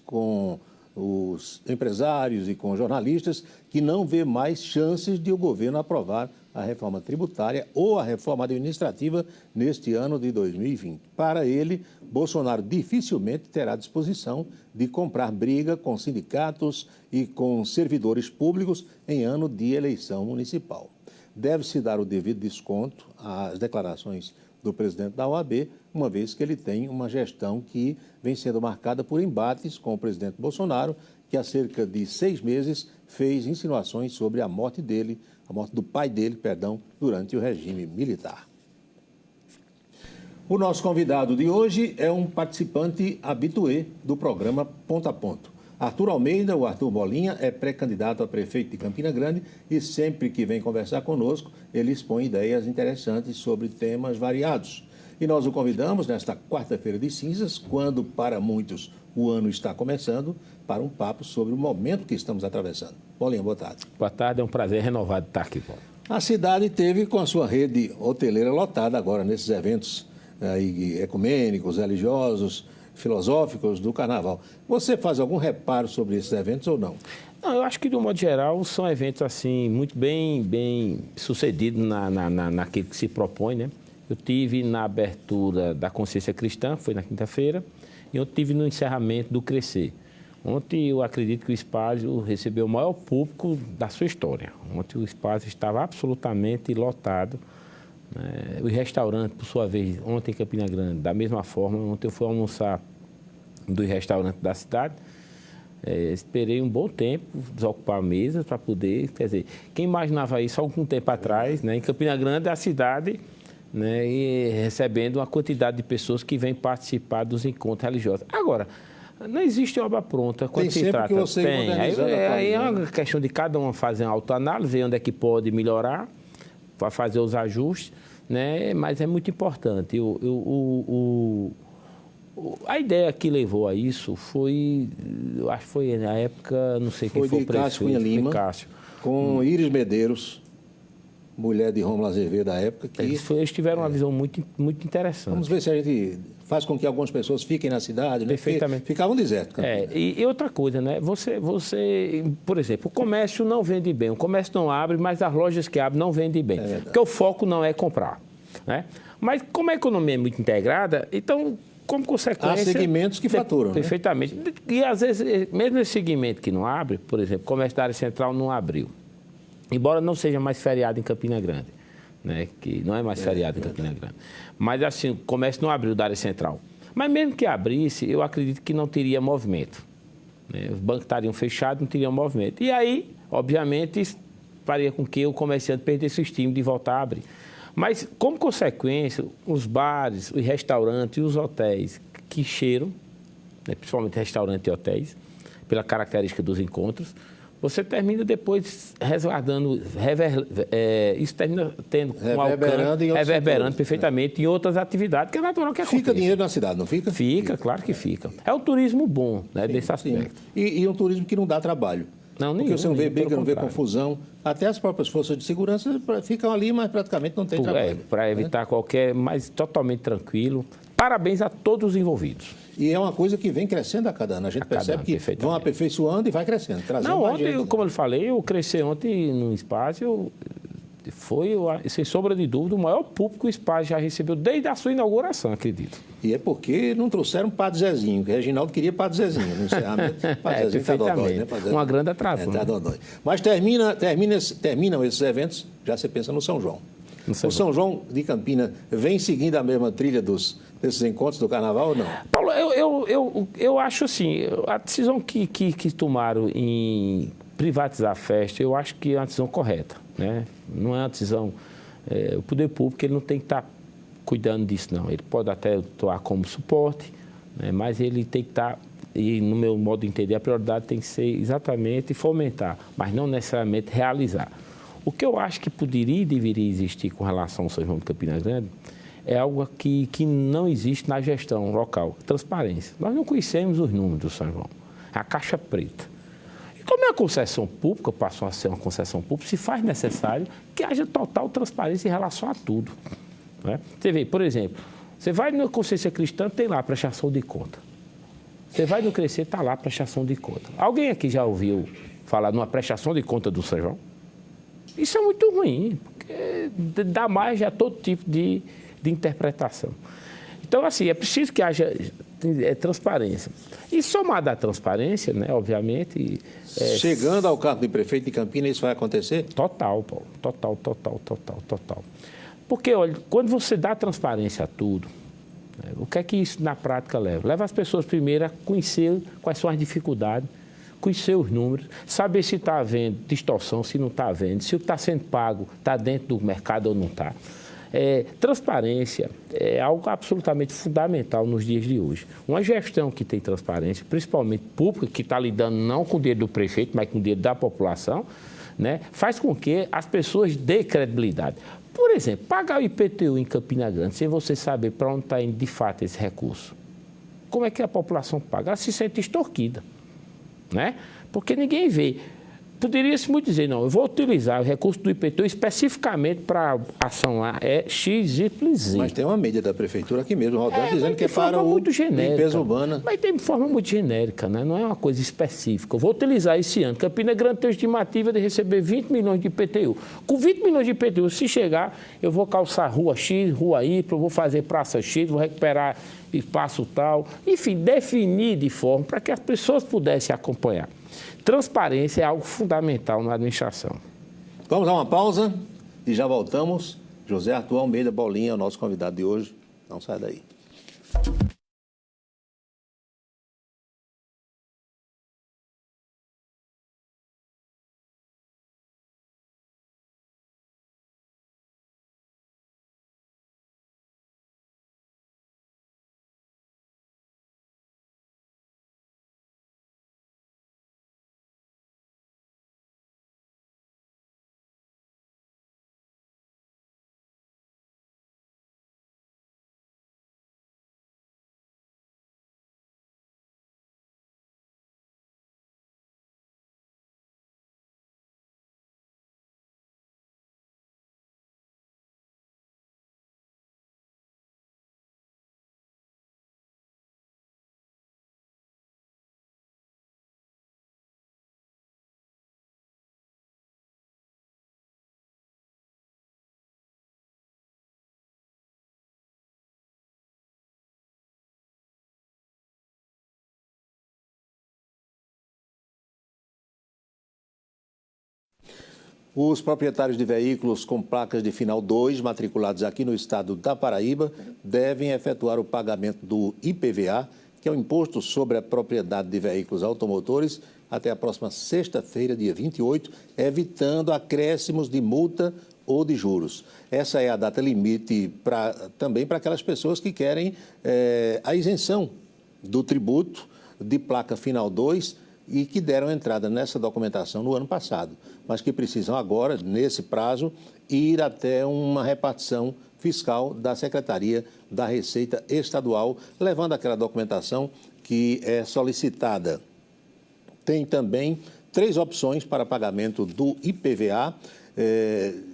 com os empresários e com os jornalistas, que não vê mais chances de o governo aprovar a reforma tributária ou a reforma administrativa neste ano de 2020. Para ele, Bolsonaro dificilmente terá disposição de comprar briga com sindicatos e com servidores públicos em ano de eleição municipal. Deve-se dar o devido desconto às declarações do presidente da OAB, uma vez que ele tem uma gestão que vem sendo marcada por embates com o presidente Bolsonaro, que há cerca de 6 meses fez insinuações sobre a morte do pai dele, durante o regime militar. O nosso convidado de hoje é um participante habitué do programa Ponto a Ponto. Arthur Almeida, o Arthur Bolinha, é pré-candidato a prefeito de Campina Grande e sempre que vem conversar conosco, ele expõe ideias interessantes sobre temas variados. E nós o convidamos nesta quarta-feira de cinzas, quando para muitos o ano está começando, para um papo sobre o momento que estamos atravessando. Bolinha, boa tarde. Boa tarde, é um prazer renovado estar aqui, Paulo. A cidade teve com a sua rede hoteleira lotada agora nesses eventos ecumênicos, religiosos, filosóficos do Carnaval. Você faz algum reparo sobre esses eventos ou não? Não, eu acho que, de um modo geral, são eventos assim muito bem sucedidos naquilo que se propõe, né? Eu tive na abertura da Consciência Cristã, foi na quinta-feira, e eu tive no encerramento do Crescer. Ontem eu acredito que o Espaço recebeu o maior público da sua história. Ontem o Espaço estava absolutamente lotado. O restaurante, por sua vez, ontem em Campina Grande, da mesma forma. Ontem eu fui almoçar do restaurante da cidade. Esperei um bom tempo, desocupar a mesa para poder... Quer dizer, quem imaginava isso há algum tempo atrás, né, em Campina Grande, a cidade, né, e recebendo uma quantidade de pessoas que vêm participar dos encontros religiosos. Agora, não existe obra pronta quando tem se sempre trata. Que você tem. Aí é uma questão de cada um fazer uma autoanálise, ver onde é que pode melhorar, para fazer os ajustes, né? Mas é muito importante. A ideia que levou a isso foi, eu acho que foi na época, não sei quem foi o prefeito. Cássio Cunha Lima, com Iris Medeiros, mulher de Rômulo Azevedo da época. Que eles tiveram uma visão muito interessante. Vamos ver se a gente faz com que algumas pessoas fiquem na cidade, né? Perfeitamente. Ficavam desertos. E outra coisa, né? Você, por exemplo, o comércio não vende bem, o comércio não abre, mas as lojas que abrem não vendem bem. Porque o foco não é comprar, né? Mas como a economia é muito integrada, então, como consequência... Há segmentos que faturam, perfeitamente. Né? E às vezes, mesmo esse segmento que não abre, por exemplo, o comércio da área central não abriu. Embora não seja mais feriado em Campina Grande, né? Que não é mais feriado em Campina Grande. Mas assim, o comércio não abriu da área central. Mas mesmo que abrisse, eu acredito que não teria movimento, né? Os bancos estariam fechados, não teriam movimento. E aí, obviamente, isso faria com que o comerciante perdesse o estímulo de voltar a abrir. Mas, como consequência, os bares, os restaurantes e os hotéis que encheram, né? Principalmente restaurantes e hotéis, pela característica dos encontros, você termina depois resguardando, isso termina tendo um alcance, reverberando perfeitamente em outras atividades, que é natural que aconteça. Fica dinheiro na cidade, não fica? Fica, claro que fica. É um turismo bom, né, desse aspecto. E um turismo que não dá trabalho. Não, porque você não vê briga, não vê confusão. Até as próprias forças de segurança ficam ali, mas praticamente não tem trabalho. Para evitar qualquer... Mas totalmente tranquilo. Parabéns a todos os envolvidos. E é uma coisa que vem crescendo a cada ano. A gente percebe que vão aperfeiçoando e vai crescendo. Não, ontem, como eu falei, eu cresci ontem no Espaço, foi, sem sombra de dúvida, o maior público que o Espaço já recebeu desde a sua inauguração, acredito. E é porque não trouxeram Padre Zezinho, que o Reginaldo queria Padre Zezinho no encerramento. Padre Zezinho está dodói, né? Uma grande atraso. Tá dodói. Mas terminam esses eventos, já você pensa no São João. O São João de Campina vem seguindo a mesma trilha desses encontros do Carnaval ou não? Paulo, eu acho assim, a decisão que tomaram em privatizar a festa, eu acho que é uma decisão correta, né? Não é uma decisão... o poder público ele não tem que estar cuidando disso, não. Ele pode até atuar como suporte, né? Mas ele tem que estar... E, no meu modo de entender, a prioridade tem que ser exatamente fomentar, mas não necessariamente realizar. O que eu acho que poderia e deveria existir com relação ao São João de Campina Grande é algo que não existe na gestão local, transparência. Nós não conhecemos os números do São João, a caixa preta. E como é uma concessão pública, passou a ser uma concessão pública, se faz necessário que haja total transparência em relação a tudo, né? Você vê, por exemplo, você vai na Consciência Cristã, tem lá a prestação de conta. Você vai no Crescer, está lá a prestação de conta. Alguém aqui já ouviu falar numa prestação de conta do São João? Isso é muito ruim, porque dá margem a todo tipo de interpretação. Então, assim, é preciso que haja transparência. E somado à transparência, né, obviamente... Chegando ao cargo de prefeito de Campinas, isso vai acontecer? Total, Paulo. Total. Porque, olha, quando você dá transparência a tudo, né, o que é que isso na prática leva? Leva as pessoas primeiro a conhecer quais são as dificuldades, conhecer os números, saber se está havendo distorção, se não está havendo, se o que está sendo pago está dentro do mercado ou não está. Transparência é algo absolutamente fundamental nos dias de hoje. Uma gestão que tem transparência, principalmente pública, que está lidando não com o dinheiro do prefeito, mas com o dinheiro da população, né, faz com que as pessoas dêem credibilidade. Por exemplo, pagar o IPTU em Campina Grande, sem você saber para onde está indo de fato esse recurso. Como é que a população paga? Ela se sente extorquida, né? Porque ninguém vê. Poderia-se muito dizer, não, eu vou utilizar o recurso do IPTU especificamente para a ação lá, X, Y, Z. Mas tem uma mídia da prefeitura aqui mesmo, rodando, dizendo que é para o limpeza urbana. Mas tem de forma muito genérica, né? Não é uma coisa específica. Eu vou utilizar esse ano. Campina Grande tem a estimativa de receber 20 milhões de IPTU. Com 20 milhões de IPTU, se chegar, eu vou calçar rua X, rua Y, eu vou fazer praça X, vou recuperar espaço tal. Enfim, definir de forma para que as pessoas pudessem acompanhar. Transparência é algo fundamental na administração. Vamos a uma pausa e já voltamos. José Arthur Almeida Bolinha é o nosso convidado de hoje. Não sai daí. Os proprietários de veículos com placas de final 2, matriculados aqui no estado da Paraíba, devem efetuar o pagamento do IPVA, que é o Imposto sobre a Propriedade de Veículos Automotores, até a próxima sexta-feira, dia 28, evitando acréscimos de multa ou de juros. Essa é a data limite também para aquelas pessoas que querem a isenção do tributo de placa final 2 e que deram entrada nessa documentação no ano passado, mas que precisam agora, nesse prazo, ir até uma repartição fiscal da Secretaria da Receita Estadual, levando aquela documentação que é solicitada. Tem também 3 opções para pagamento do IPVA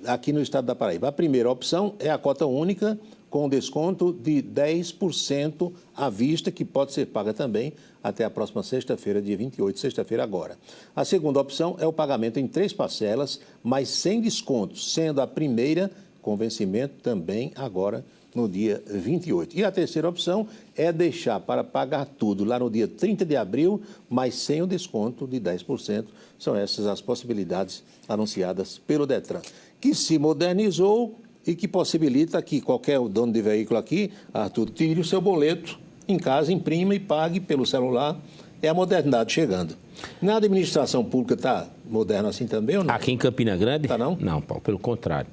aqui no estado da Paraíba. A primeira opção é a cota única, com desconto de 10% à vista, que pode ser paga também até a próxima sexta-feira, dia 28, sexta-feira agora. A segunda opção é o pagamento em 3 parcelas, mas sem desconto, sendo a primeira com vencimento também agora no dia 28. E a terceira opção é deixar para pagar tudo lá no dia 30 de abril, mas sem o desconto de 10%. São essas as possibilidades anunciadas pelo Detran, que se modernizou e que possibilita que qualquer dono de veículo aqui, Arthur, tire o seu boleto em casa, imprima e pague pelo celular. É a modernidade chegando. Na administração pública está moderno assim também ou não? Aqui em Campina Grande? Tá não? Não, Paulo, pelo contrário.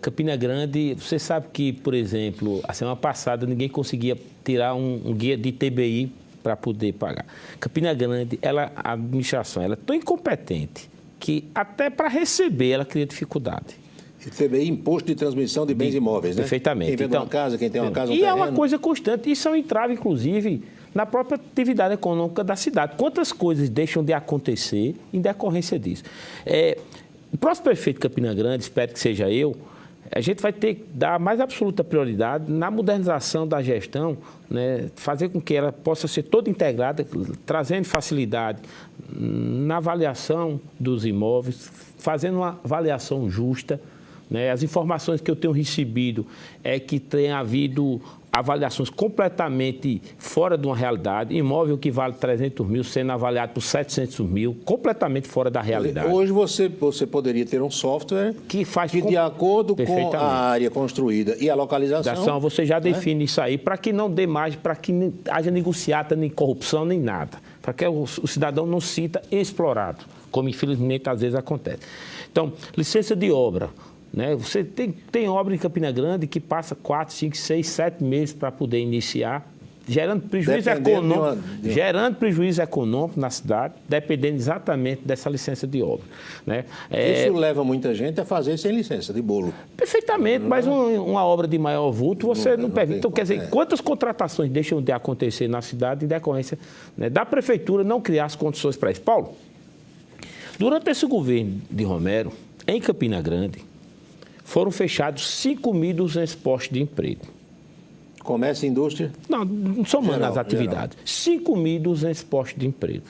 Campina Grande, você sabe que, por exemplo, a semana passada ninguém conseguia tirar um guia de TBI para poder pagar. Campina Grande, a administração, ela é tão incompetente que até para receber ela cria dificuldade. TBI, Imposto de Transmissão de Bens Imóveis, né? Perfeitamente. Quem vende uma casa, quem tem uma casa, um E terreno. é uma coisa constante. Isso é um entrave, inclusive, na própria atividade econômica da cidade. Quantas coisas deixam de acontecer em decorrência disso? O próximo prefeito de Campina Grande, espero que seja eu, a gente vai ter que dar a mais absoluta prioridade na modernização da gestão, né, fazer com que ela possa ser toda integrada, trazendo facilidade na avaliação dos imóveis, fazendo uma avaliação justa, né. As informações que eu tenho recebido é que tem havido avaliações completamente fora de uma realidade, imóvel que vale 300 mil sendo avaliado por 700 mil, completamente fora da realidade. Hoje você poderia ter um software que de acordo com a área construída e a localização... Você já define isso aí para que não dê mais, para que não haja negociata, nem corrupção, nem nada. Para que o cidadão não se sinta explorado, como infelizmente às vezes acontece. Então, licença de obra. Né? Você tem obra em Campina Grande que passa 4, 5, 6, 7 meses para poder iniciar, gerando prejuízo econômico na cidade, dependendo exatamente dessa licença de obra. Né? Isso leva muita gente a fazer sem licença de bolo. Perfeitamente, mas uma obra de maior vulto você não permite. Então, quer dizer, quantas contratações deixam de acontecer na cidade em decorrência, né, da prefeitura não criar as condições para isso? Paulo, durante esse governo de Romero, em Campina Grande, foram fechados 5.200 postos de emprego. Comércio e indústria? Não somando as atividades. 5.200 postos de emprego.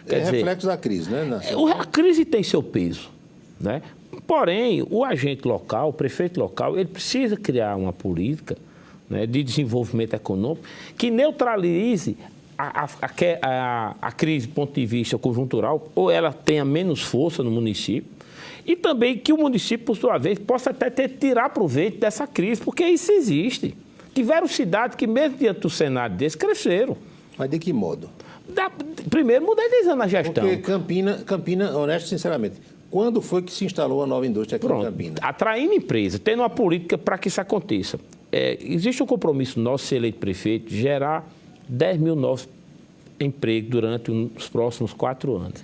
Quer dizer, reflexo da crise, né? A crise tem seu peso, né? Porém, o agente local, o prefeito local, ele precisa criar uma política, né, de desenvolvimento econômico que neutralize a crise do ponto de vista conjuntural, ou ela tenha menos força no município, e também que o município, por sua vez, possa até tirar proveito dessa crise, porque isso existe. Tiveram cidades que, mesmo diante do cenário desse, cresceram. Mas de que modo? Primeiro, modernizando a gestão. Porque Campina, honesto, sinceramente, quando foi que se instalou a nova indústria aqui em Campina? Atraindo empresa, tendo uma política para que isso aconteça. Existe um compromisso nosso, ser eleito prefeito, de gerar 10 mil novos empregos durante os próximos 4 anos.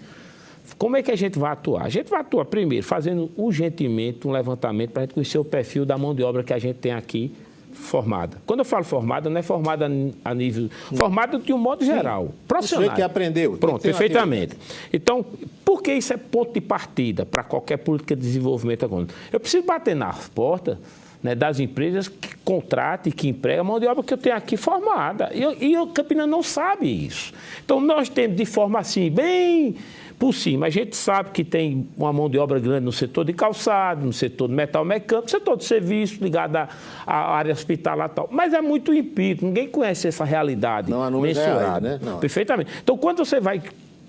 Como é que a gente vai atuar? A gente vai atuar primeiro fazendo urgentemente um levantamento para a gente conhecer o perfil da mão de obra que a gente tem aqui formada. Quando eu falo formada, não é formada a nível... Formada de um modo geral, profissional. Você que aprendeu. Pronto, perfeitamente. Então, por que isso é ponto de partida para qualquer política de desenvolvimento econômico? Eu preciso bater nas portas, né, das empresas que contratam e que empregam a mão de obra que eu tenho aqui formada. E o Campina não sabe isso. Então, nós temos de forma assim, bem... por cima. A gente sabe que tem uma mão de obra grande no setor de calçado, no setor de metal mecânico, no setor de serviço ligado à área hospitalar e tal. Mas é muito empírico, ninguém conhece essa realidade mensurada. Reais, né? Perfeitamente. Então, quando você vai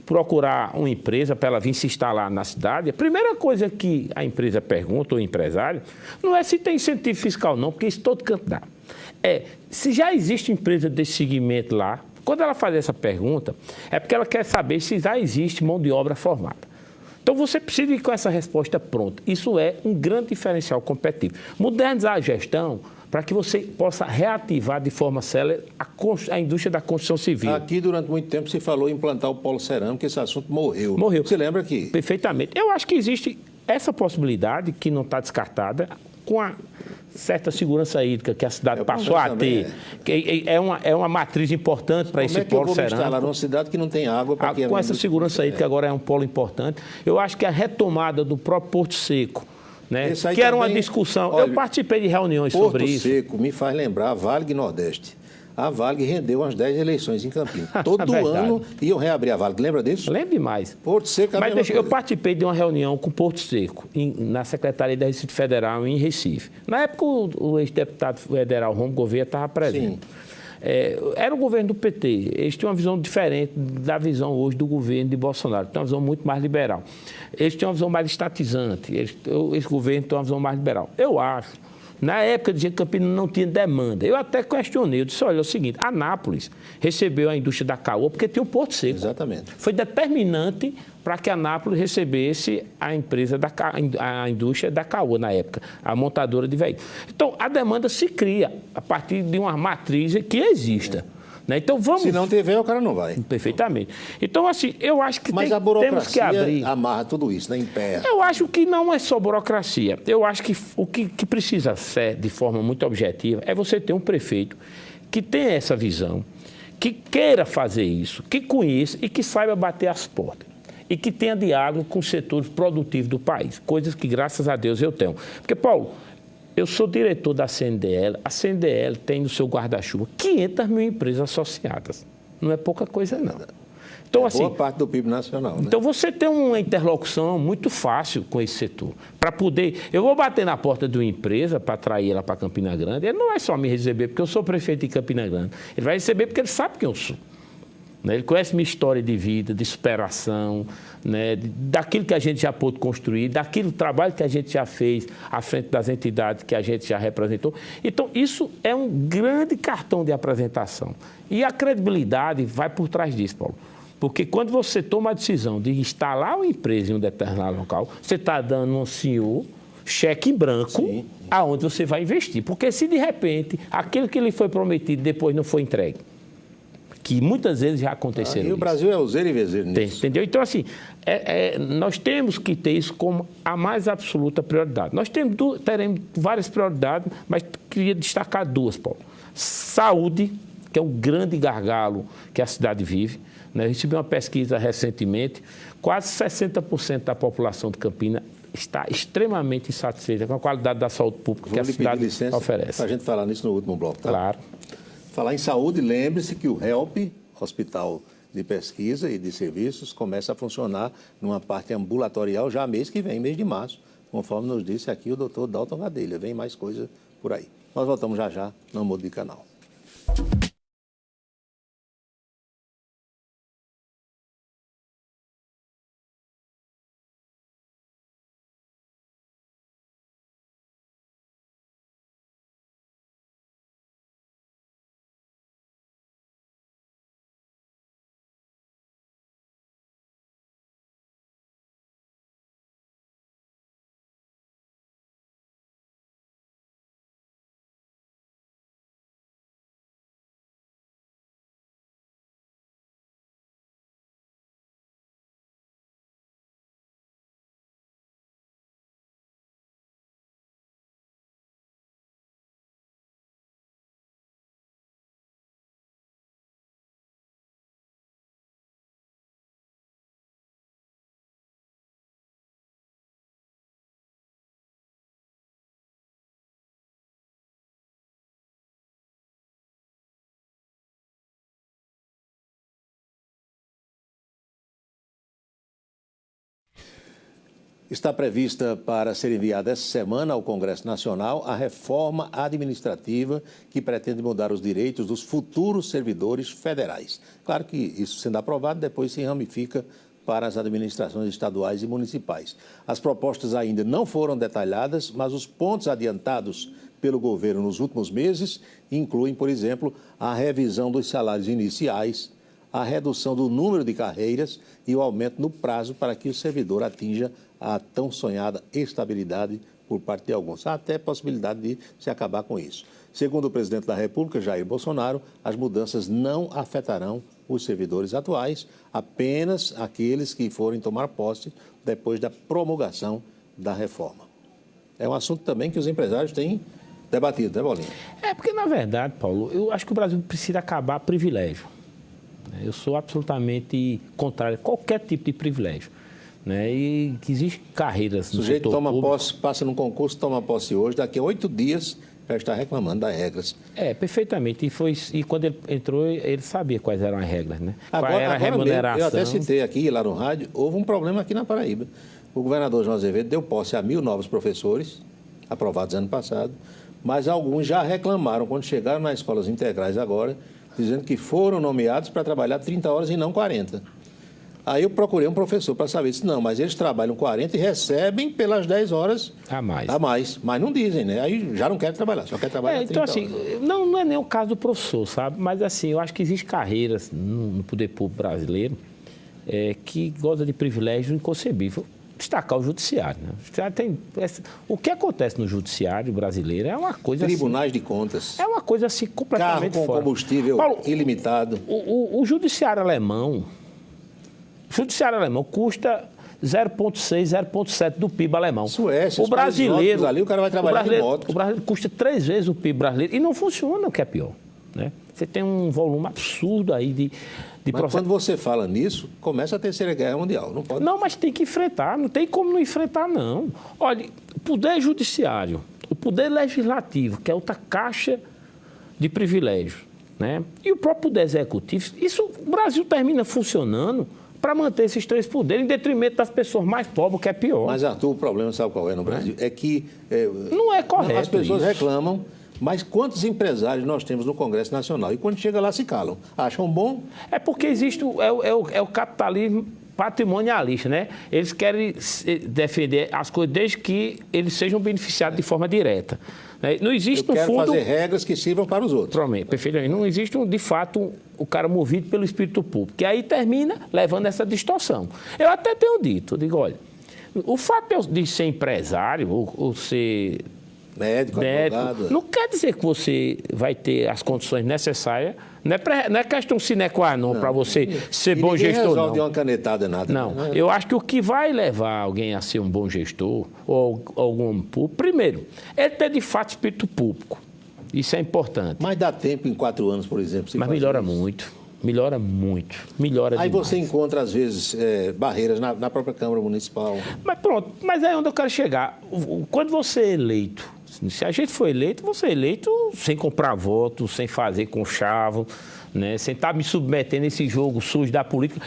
procurar uma empresa para ela vir se instalar na cidade, a primeira coisa que a empresa pergunta, ou o empresário, não é se tem incentivo fiscal não, porque isso todo canto dá. É se já existe empresa desse segmento lá. Quando ela faz essa pergunta, é porque ela quer saber se já existe mão de obra formada. Então, você precisa ir com essa resposta pronta. Isso é um grande diferencial competitivo. Modernizar a gestão para que você possa reativar de forma célere a indústria da construção civil. Aqui, durante muito tempo, se falou em implantar o polo cerâmico, esse assunto morreu. Você lembra que... Perfeitamente. Eu acho que existe essa possibilidade, que não está descartada, com a certa segurança hídrica que a cidade passou a ter, que é uma matriz importante para esse polo cerâmico. Como é que eu vou instalar numa cidade que não tem água? Com essa segurança hídrica agora é um polo importante. Eu acho que a retomada do próprio Porto Seco, né, que era uma discussão. Olha, eu participei de reuniões sobre isso. Porto Seco me faz lembrar a Valig Nordeste. A Valig rendeu umas 10 eleições em Campinas. Todo ano iam reabrir a Valig. Lembra disso? Lembro demais. Porto Seco, Mas eu participei de uma reunião com Porto Seco, na Secretaria da Receita Federal, em Recife. Na época, o ex-deputado federal Romulo Gouveia estava presente. Era o governo do PT. Eles tinham uma visão diferente da visão hoje do governo de Bolsonaro. Tem uma visão muito mais liberal. Eles tinham uma visão mais estatizante. Esse governo tem uma visão mais liberal. Eu acho. Na época, dizia que Campina não tinha demanda. Eu até questionei. Eu disse, olha, é o seguinte, Anápolis recebeu a indústria da Caoa porque tinha o Porto Seco. Exatamente. Foi determinante para que Anápolis recebesse a indústria da Caoa na época, a montadora de veículos. Então, a demanda se cria a partir de uma matriz que exista. Né? Então, vamos... Se não tiver, o cara não vai. Perfeitamente. Então, assim, eu acho que Mas a burocracia temos que abrir... amarra tudo isso, né, em pé. Eu acho que não é só burocracia. Eu acho que o que precisa ser, de forma muito objetiva, é você ter um prefeito que tenha essa visão, que queira fazer isso, que conheça e que saiba bater as portas. E que tenha diálogo com os setores produtivos do país. Coisas que, graças a Deus, eu tenho. Porque, Paulo, eu sou diretor da CNDL, a CNDL tem no seu guarda-chuva 500 mil empresas associadas. Não é pouca coisa, não. Então, assim, boa parte do PIB nacional, né? Então, você tem uma interlocução muito fácil com esse setor. Para poder... Eu vou bater na porta de uma empresa para atrair ela para Campina Grande. Ele não vai só me receber porque eu sou prefeito de Campina Grande. Ele vai receber porque ele sabe quem eu sou. Né? Ele conhece minha história de vida, de superação, né? Daquilo que a gente já pôde construir, daquilo trabalho que a gente já fez à frente das entidades que a gente já representou. Então, isso é um grande cartão de apresentação. E a credibilidade vai por trás disso, Paulo. Porque quando você toma a decisão de instalar uma empresa em um determinado local, você está dando um senhor cheque em branco aonde você vai investir. Porque se de repente aquilo que lhe foi prometido depois não foi entregue, que muitas vezes já aconteceram. E o Brasil é useiro e vezeiro nisso. Entendeu? Então, assim, nós temos que ter isso como a mais absoluta prioridade. Nós teremos várias prioridades, mas queria destacar duas, Paulo. Saúde, que é um grande gargalo que a cidade vive. Eu recebi uma pesquisa recentemente, quase 60% da população de Campina está extremamente insatisfeita com a qualidade da saúde pública que a cidade oferece. Para a gente falar nisso no último bloco, tá? Claro. Falar em saúde, lembre-se que o HELP, Hospital de Pesquisa e de Serviços, começa a funcionar numa parte ambulatorial já mês que vem, mês de março, conforme nos disse aqui o doutor Dalton Gadelha. Vem mais coisa por aí. Nós voltamos já, não mude de canal. Está prevista para ser enviada essa semana ao Congresso Nacional a reforma administrativa que pretende mudar os direitos dos futuros servidores federais. Claro que isso sendo aprovado, depois se ramifica para as administrações estaduais e municipais. As propostas ainda não foram detalhadas, mas os pontos adiantados pelo governo nos últimos meses incluem, por exemplo, a revisão dos salários iniciais, a redução do número de carreiras e o aumento no prazo para que o servidor atinja a tão sonhada estabilidade por parte de alguns. Há até possibilidade de se acabar com isso. Segundo o presidente da República, Jair Bolsonaro, as mudanças não afetarão os servidores atuais, apenas aqueles que forem tomar posse depois da promulgação da reforma. É um assunto também que os empresários têm debatido, né, Bolinha? Porque, na verdade, Paulo, eu acho que o Brasil precisa acabar privilégio. Eu sou absolutamente contrário a qualquer tipo de privilégio. E que existem carreiras no setor público. O sujeito toma posse, passa num concurso, toma posse hoje, daqui a 8 dias já está reclamando das regras. Perfeitamente. E quando ele entrou, ele sabia quais eram as regras, né? Qual era a remuneração. Mesmo, eu até citei aqui, lá no rádio, houve um problema aqui na Paraíba. O governador João Azevedo deu posse a 1.000 novos professores, aprovados ano passado, mas alguns já reclamaram, quando chegaram nas escolas integrais agora, dizendo que foram nomeados para trabalhar 30 horas e não 40. Aí eu procurei um professor para saber, disse, não, mas eles trabalham 40 e recebem pelas 10 horas a mais. Mas não dizem, né? Aí já não querem trabalhar, só quer trabalhar 30 então, assim, horas. Não é nem o caso do professor, sabe? Mas, assim, eu acho que existem carreiras no poder público brasileiro que gozam de privilégio inconcebível. Destacar o judiciário, né? O que acontece no judiciário brasileiro é uma coisa Tribunais de contas. É uma coisa assim completamente Carro com fora. combustível Paulo, ilimitado. O judiciário alemão custa 0,6, 0,7 do PIB alemão. Suécia, o brasileiro ali, o cara vai trabalhar de moto. O brasileiro custa 3 vezes o PIB brasileiro e não funciona, o que é pior, né? Você tem um volume absurdo aí de Mas quando você fala nisso, começa a Terceira Guerra Mundial, não pode? Não, mas tem que enfrentar, não tem como não enfrentar, não. Olha, o Poder Judiciário Poder Legislativo, que é outra caixa de privilégios, né? E o próprio Poder Executivo. O Brasil termina funcionando para manter esses três poderes, em detrimento das pessoas mais pobres, que é pior. Mas, Arthur, o problema, sabe qual é no Brasil? É que... não é correto as pessoas isso. reclamam, mas quantos empresários nós temos no Congresso Nacional? E quando chega lá, se calam. Acham bom? É porque existe o capitalismo patrimonialista, né? Eles querem defender as coisas desde que eles sejam beneficiados de forma direta. Não existe, Eu quero no fundo... fazer regras que sirvam para os outros. Perfeitamente. Não existe, de fato, o cara movido pelo espírito público. Que aí termina levando essa distorção. Eu até tenho dito, digo, olha, o fato de ser empresário ou ser... Médico, advogado. Não quer dizer que você vai ter as condições necessárias. Não é questão sine qua non para você ser bom gestor, não. Não de uma canetada, nada. Não, eu acho que o que vai levar alguém a ser um bom gestor, ou algum público, primeiro, é ter de fato espírito público. Isso é importante. Mas dá tempo em 4 anos, por exemplo. Mas melhora muito. Melhora muito. Melhora Aí demais. você encontra, às vezes, barreiras na própria Câmara Municipal. Mas pronto, mas é onde eu quero chegar. Quando você é eleito, se a gente for eleito, você é eleito sem comprar voto, sem fazer conchavo, né? Sem estar me submetendo a esse jogo sujo da política.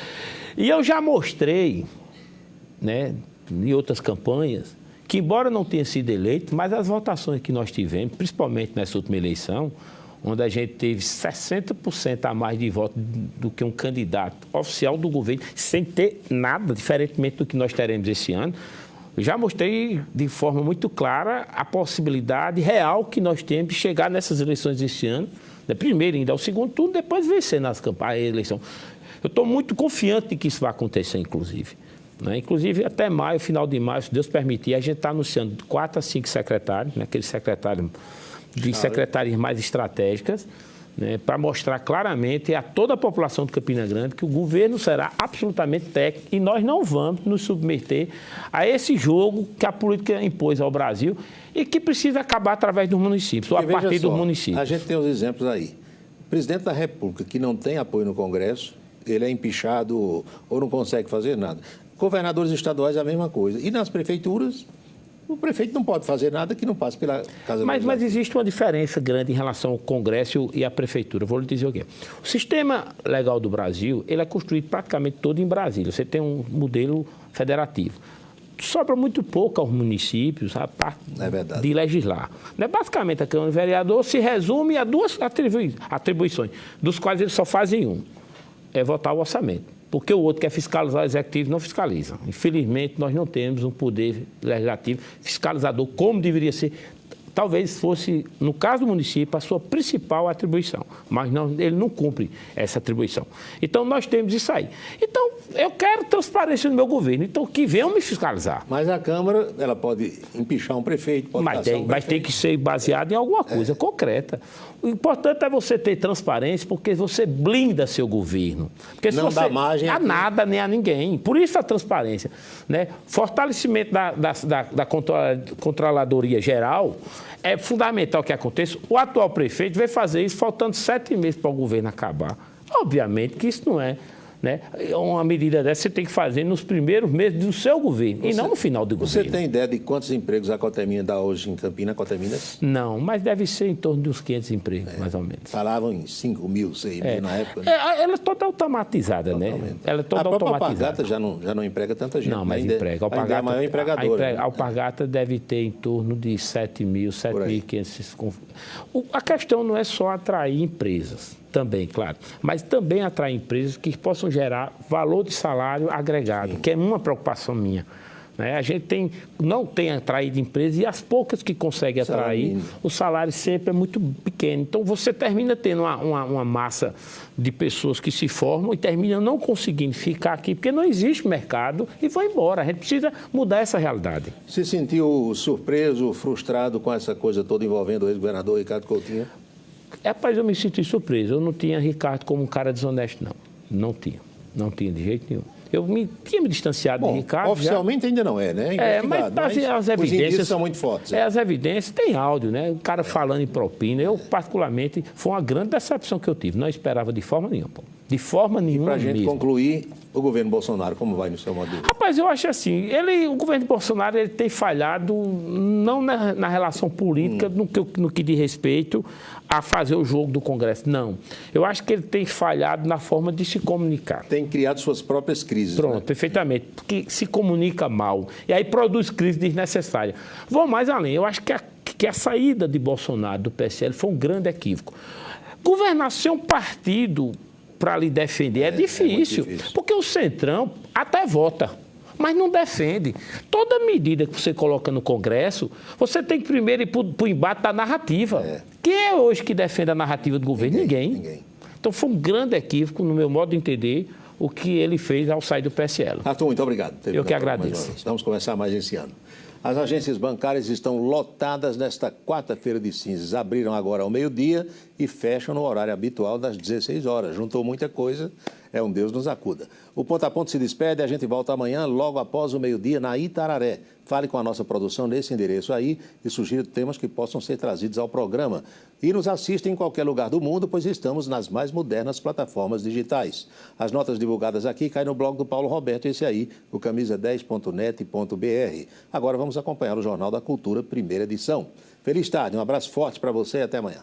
E eu já mostrei, né, em outras campanhas, que embora não tenha sido eleito, mas as votações que nós tivemos, principalmente nessa última eleição, onde a gente teve 60% a mais de votos do que um candidato oficial do governo, sem ter nada, diferentemente do que nós teremos esse ano, já mostrei de forma muito clara a possibilidade real que nós temos de chegar nessas eleições esse ano, né? Primeiro ainda ao segundo turno, depois vencer nas campanhas, a eleição. Eu estou muito confiante de que isso vai acontecer, inclusive. Né? Inclusive, até maio, final de maio, se Deus permitir, a gente está anunciando 4 a 5 secretários, né? Aqueles secretários de secretarias mais estratégicas, né, para mostrar claramente a toda a população de Campina Grande que o governo será absolutamente técnico e nós não vamos nos submeter a esse jogo que a política impôs ao Brasil e que precisa acabar através dos municípios, ou a partir dos municípios. A gente tem os exemplos aí. O presidente da República, que não tem apoio no Congresso, ele é empichado ou não consegue fazer nada. Governadores estaduais, a mesma coisa. E nas prefeituras... O prefeito não pode fazer nada que não passe pela Casa Legislativa. Mas existe uma diferença grande em relação ao Congresso e à Prefeitura. Vou lhe dizer o quê. O sistema legal do Brasil, ele é construído praticamente todo em Brasília. Você tem um modelo federativo. Sobra muito pouco aos municípios a parte de legislar. Basicamente, a Câmara do Vereador se resume a 2 atribuições, dos quais eles só fazem um. É votar o orçamento. Porque o outro quer fiscalizar o executivo, não fiscaliza. Infelizmente, nós não temos um poder legislativo fiscalizador como deveria ser. Talvez fosse, no caso do município, a sua principal atribuição. Mas não, ele não cumpre essa atribuição. Então, nós temos isso aí. Então, eu quero transparência no meu governo. Então, que venham me fiscalizar. Mas a Câmara, ela pode empichar um prefeito, pode caçar um prefeito. Mas tem que ser baseado em alguma coisa concreta. O importante é você ter transparência, porque você blinda seu governo. Porque se não você dá margem a nada nem a ninguém. Por isso a transparência. Né? Fortalecimento da Controladoria Geral é fundamental que aconteça. O atual prefeito vai fazer isso faltando 7 meses para o governo acabar. Obviamente que isso não é. Né? Uma medida dessa você tem que fazer nos primeiros meses do seu governo e não no final do governo. Você tem ideia de quantos empregos a Cotemina dá hoje em Campina, Coteminas? Não, mas deve ser em torno de uns 500 empregos, mais ou menos. Falavam em 5 mil, 6 mil na época. Né? Ela é toda automatizada, totalmente, né? Ela é toda a própria automatizada. Alpargata já não emprega tanta gente. Não, mas emprega. A maior empregadora. A Alpargata deve ter em torno de 7 mil, 7.500. A questão não é só atrair empresas. Também, claro. Mas também atrair empresas que possam gerar valor de salário agregado, que é uma preocupação minha. Né? A gente não tem atraído empresas e as poucas que conseguem atrair, o salário sempre é muito pequeno. Então, você termina tendo uma massa de pessoas que se formam e terminam não conseguindo ficar aqui, porque não existe mercado e vão embora. A gente precisa mudar essa realidade. Se sentiu surpreso, frustrado com essa coisa toda envolvendo o ex-governador Ricardo Coutinho? Rapaz, eu me senti surpreso. Eu não tinha Ricardo como um cara desonesto, não. Não tinha. Não tinha de jeito nenhum. Eu tinha me distanciado Bom, de Ricardo. oficialmente ainda não é, né? Mas as evidências... Os indícios são muito fortes. As evidências, tem áudio, né? O cara falando em propina. Eu, particularmente, foi uma grande decepção que eu tive. Não esperava de forma nenhuma, Paulo. De forma nenhuma Para a gente mesmo. concluir, o governo Bolsonaro, como vai no seu modo de ver? Rapaz, eu acho assim, o governo Bolsonaro ele tem falhado não na relação política, no que diz respeito a fazer o jogo do Congresso, não. Eu acho que ele tem falhado na forma de se comunicar. Tem criado suas próprias crises. Pronto, né? perfeitamente, porque se comunica mal e aí produz crise desnecessária. Vou mais além, eu acho que a saída de Bolsonaro do PSL foi um grande equívoco. Governar sem um partido para lhe defender é difícil, porque o Centrão até vota, mas não defende. Toda medida que você coloca no Congresso, você tem que primeiro ir para o embate da narrativa. Quem é hoje que defende a narrativa do governo? Ninguém. Então foi um grande equívoco, no meu modo de entender, o que ele fez ao sair do PSL. Arthur, muito obrigado. Eu que agradeço. Vamos conversar mais esse ano. As agências bancárias estão lotadas nesta quarta-feira de cinzas. Abriram agora ao meio-dia e fecham no horário habitual das 16 horas. Juntou muita coisa, é um Deus nos acuda. O Ponto a Ponto se despede, a gente volta amanhã, logo após o meio-dia, na Itararé. Fale com a nossa produção nesse endereço aí e sugira temas que possam ser trazidos ao programa. E nos assista em qualquer lugar do mundo, pois estamos nas mais modernas plataformas digitais. As notas divulgadas aqui caem no blog do Paulo Roberto, esse aí, o camisa10.net.br. Agora vamos acompanhar o Jornal da Cultura, primeira edição. Feliz tarde, um abraço forte para você e até amanhã.